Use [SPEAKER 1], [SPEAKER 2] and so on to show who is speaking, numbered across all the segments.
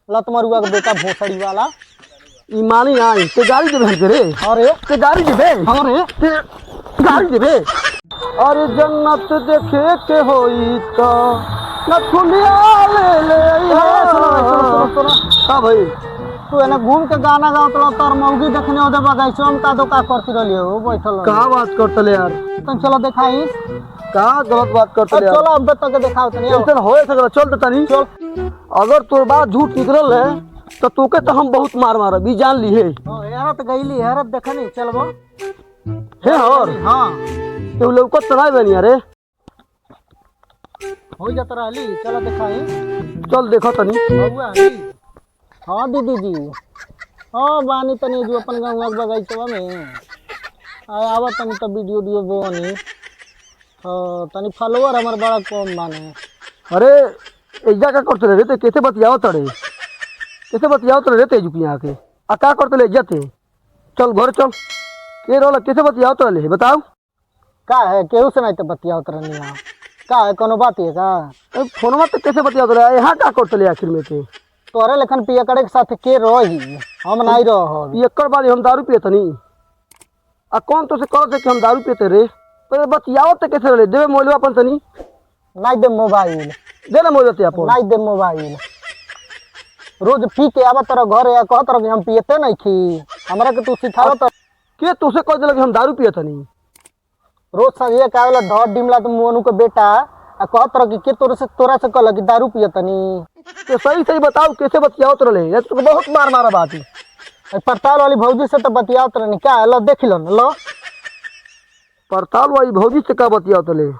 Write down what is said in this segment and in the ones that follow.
[SPEAKER 1] लत मरुआ का बेटा भोसड़ी वाला।
[SPEAKER 2] ईमानी आई ते गाड़ी देबे हमके रे।
[SPEAKER 1] अरे
[SPEAKER 2] ते गाड़ी देबे।
[SPEAKER 1] अरे
[SPEAKER 2] ते गाड़ी देबे। अरे जन्नत देखे के होई तो नथुनिया ले
[SPEAKER 1] सुनो
[SPEAKER 2] का भाई
[SPEAKER 1] तू एने घूम के गाना गाओ तो तोर मौगी देखने ओदे बगाइछो हम का दो का करती रहली हो बैठल
[SPEAKER 2] का बात करतले यार।
[SPEAKER 1] तुम चलो दिखाई
[SPEAKER 2] का गलत बात करतले यार।
[SPEAKER 1] चलो अब तक दिखाओ तनी
[SPEAKER 2] टेंशन होए सकला चल त तनी
[SPEAKER 1] चल।
[SPEAKER 2] अगर तोर बात झूठ निकलल है तो तोके तो हम बहुत मार मारब ई जान ली है।
[SPEAKER 1] हां यार तो गईली यार देखनी चलबो
[SPEAKER 2] हे और
[SPEAKER 1] हां
[SPEAKER 2] तू लौकत त नहीं बनी अरे
[SPEAKER 1] हो जात रहली चलो दिखाई
[SPEAKER 2] चल देखो तनी
[SPEAKER 1] बउआ हाँ दीदी जी हाँ बानी तनी जो अपन गाँव बगीचवा में आवा तनी तो वीडियो वीडियो बोनी तनी फॉलोअर हमार बड़ा कम माने।
[SPEAKER 2] अरे एजा का करते रे ते कैसे बतियाओ तड़े कैसे बतियाओ तड़े ते जुकी आके आ का करते ले जते चल घर चल के रोला कैसे बतियाओ तड़े बताओ
[SPEAKER 1] का है केहू से नहीं तो बतिया उतरनी यहाँ का है कोनो बात है का
[SPEAKER 2] फोनमा ते कैसे बतियाओ तड़े यहाँ का करते ले आखिर में के
[SPEAKER 1] तोरे लेखन पियकड़े के साथ के रही हम नहीं रहो
[SPEAKER 2] एकड़ बारी हम दारू पिए तनी आ कौन तो से करो थे कि हम दारू पिए रे तो बतियाओ ते कैसे रे देवे मोबाइल अपन तनी
[SPEAKER 1] नहीं दे मोबाइल
[SPEAKER 2] दे ना मोबाइल ते अपन
[SPEAKER 1] नहीं दे मोबाइल रोज पी के आवा तेरा घर या कह तरह हम पियते नहीं खी हमरा के तू सिखाओ तो
[SPEAKER 2] के तुसे कह दिला कि हम दारू पिए तनी
[SPEAKER 1] रोज संजय का वाला ढोर डिमला तुम मोनू के बेटा आ कह तरह के तोरा से कहल कि दारू पियतनी
[SPEAKER 2] तो सही सही बताओ कैसे बतियाओ तड़े ये तो बहुत मार मारा बात है।
[SPEAKER 1] पड़ताल वाली भौजी से तो बतियाओ तरह क्या है लो देख लो लो
[SPEAKER 2] पड़ताल वाली भौजी से का बतियाओ तले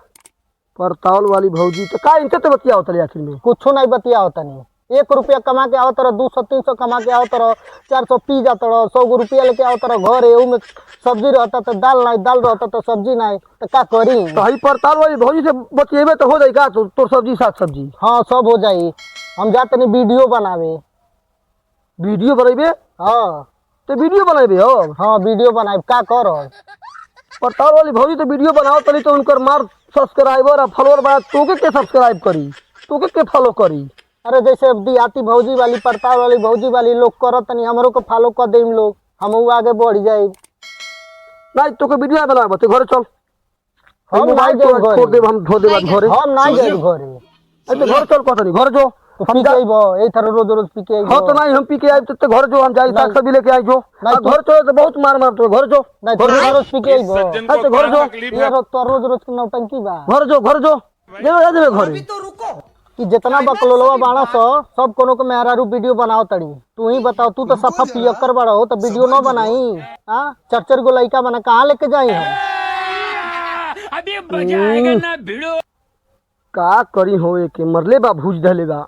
[SPEAKER 2] पड़ताल वाली भौजी तो का इनसे तो बतियाओ तले आखिर में
[SPEAKER 1] कुछ नहीं बतियाओ तनी 1 रुपया कमा के आओ तरह 200-300 कमा के आओ तरह 400 पी जा तरह 100 रुपया लेके आओ तरह घर है में सब्जी रहता तो दाल नहीं दाल रहता तो सब्जी नहीं तो क्या करी
[SPEAKER 2] तो हई पड़ताल वाली भौजी से बतिएबे तो हो जाई का तो सब्जी साग सब्जी
[SPEAKER 1] हाँ सब हो जाई हम जाते नहीं वीडियो बनावे
[SPEAKER 2] वीडियो बनाइबे
[SPEAKER 1] हाँ
[SPEAKER 2] तो वीडियो बनाइबे अब
[SPEAKER 1] हाँ वीडियो बनाए का करो
[SPEAKER 2] पड़ताल वाली भौजी तो वीडियो बनाओ तली तो उनकर मार सब्सक्राइबर और फॉलोअर बना तोके के सब्सक्राइब करी तोके के फॉलो करी
[SPEAKER 1] अरे जैसे दिहाती भौजी वाली पड़ताल वाली भौजी वाली लोग करो तनी हमरो को फॉलो कर देम लोग हम आगे बढ़ जाए
[SPEAKER 2] नहीं तोके वीडियो बनाबे तो घर चल
[SPEAKER 1] हम नहीं जाए
[SPEAKER 2] छोड़ देब हम धो देब घरे
[SPEAKER 1] हम नहीं जाए घरे
[SPEAKER 2] तो घर चल कतनी घर जो
[SPEAKER 1] पी के आइबो ए थर रोज रोज पी के आइबो
[SPEAKER 2] हाँ तो नहीं हम पी के आए तो घर जो हम जाई साग सब्जी लेके आई जो घर चलो तो बहुत मार मार तो घर जो
[SPEAKER 1] नहीं तो रोज रोज पी के आइबो
[SPEAKER 2] तो घर जो
[SPEAKER 1] ये तो रोज रोज की नौटंकी बा
[SPEAKER 2] घर जो देवे घर
[SPEAKER 1] कि जितना बकलोलवा बाड़ा सो सब कोनो के मेहरारू वीडियो बनाओ तड़ी तू ही बताओ तू तो सफा पियकर बड़ा हो तो वीडियो न बनाई हां 4-4 गो लड़का बना कहां लेके जाई हम
[SPEAKER 3] अभी मजा आएगा ना भिड़ो
[SPEAKER 2] का करी होए के मरले बा भूज धले बा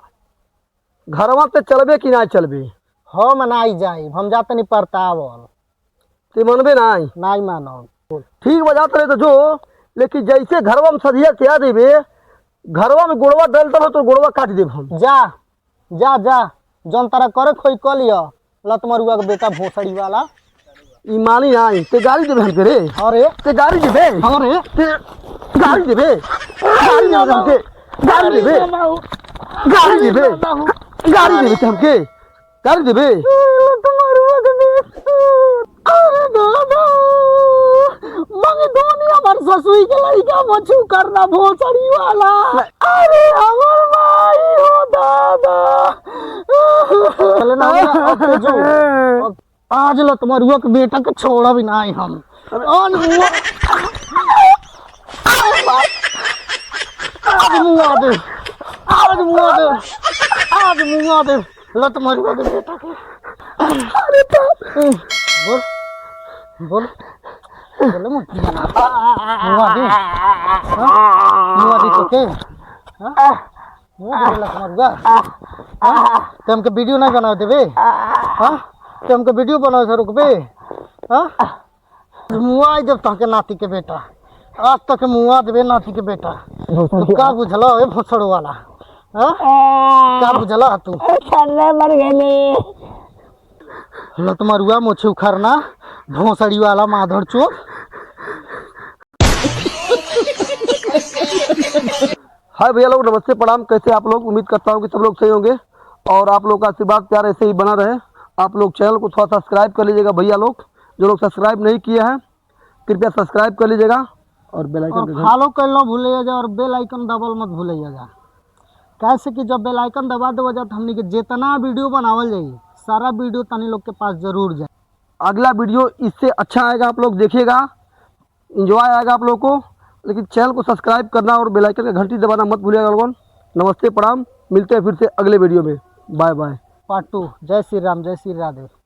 [SPEAKER 2] घरवा पे चलबे कि ना चलबे
[SPEAKER 1] हम नहीं जाई हम जाते नहीं परतावल
[SPEAKER 2] ते मनबे
[SPEAKER 1] नहीं मानो
[SPEAKER 2] ठीक बजात रहे तो जो लेकिन जैसे घरवा में सदिया के आ देबे घरवा में गोड़वा डलता हो तो गोड़वा काट देब हम
[SPEAKER 1] जा जा जा जौन तारा करे खोई क लियो लत मरुआ के बेटा भोसड़ी वाला
[SPEAKER 2] ईमानी आई ते गाड़ी देबे हमके रे
[SPEAKER 1] अरे
[SPEAKER 2] ते गाड़ी देबे
[SPEAKER 1] अरे
[SPEAKER 2] ते गाड़ी देबे हमके गाड़ी देबे गाड़ी देबे गाड़ी देबे हमके गाड़ी देबे
[SPEAKER 1] लत मरुआ के बेटा अरे दादा मगे दुनिया भर ससुई के लड़का मछू करना भोसड़ी वाला अरे हमर माई हो दादा चले ना अब तो जो आज लो तुम्हारे के बेटा के छोड़ा भी नहीं हम आज मुआ दे लो तुम्हारे के बेटा के अरे बोल बोल बोले मुझे मुआ दी तो के मुआ दे लत तुम के वीडियो नहीं बनाओ देबे हां तुम के वीडियो बनाओ से रुकबे हां मुआ जब तक नाती के बेटा आज तक मुआ देबे नाती के बेटा तू का बुझलो ए भोसड़ वाला हां का बुझला तू
[SPEAKER 4] छल्ले मर गेली
[SPEAKER 1] लत मरुआ मोछे उखरना भोसड़ी वाला माधर चोर
[SPEAKER 2] हाय भैया लोग नमस्ते प्रणाम कैसे आप लोग उम्मीद करता हूँ कि सब लोग सही होंगे और आप लोग का आशीर्वाद प्यार ऐसे ही बना रहे। आप लोग चैनल को थोड़ा सब्सक्राइब कर लीजिएगा भैया लोग, जो लोग सब्सक्राइब नहीं किए हैं कृपया सब्सक्राइब कर लीजिएगा और बेल आइकन
[SPEAKER 1] और फॉलो कर लो भूलिएगा और बेल आइकन दबाल मत भूलिएगा। कैसे कि जब बेल आइकन दबा देगा जब हमने के जितना वीडियो बनावल जाई सारा वीडियो तनी लोग के पास जरूर जाए।
[SPEAKER 2] अगला वीडियो इससे अच्छा आएगा, आप लोग देखिएगा, इंजॉय आएगा आप लोग को। लेकिन चैनल को सब्सक्राइब करना और बेल आइकन का घंटी दबाना मत भूलिएगा लोगों। नमस्ते प्रणाम, मिलते हैं फिर से अगले वीडियो में। Bye bye.
[SPEAKER 1] पार्ट 2। जय श्री राम, जय श्री राधे।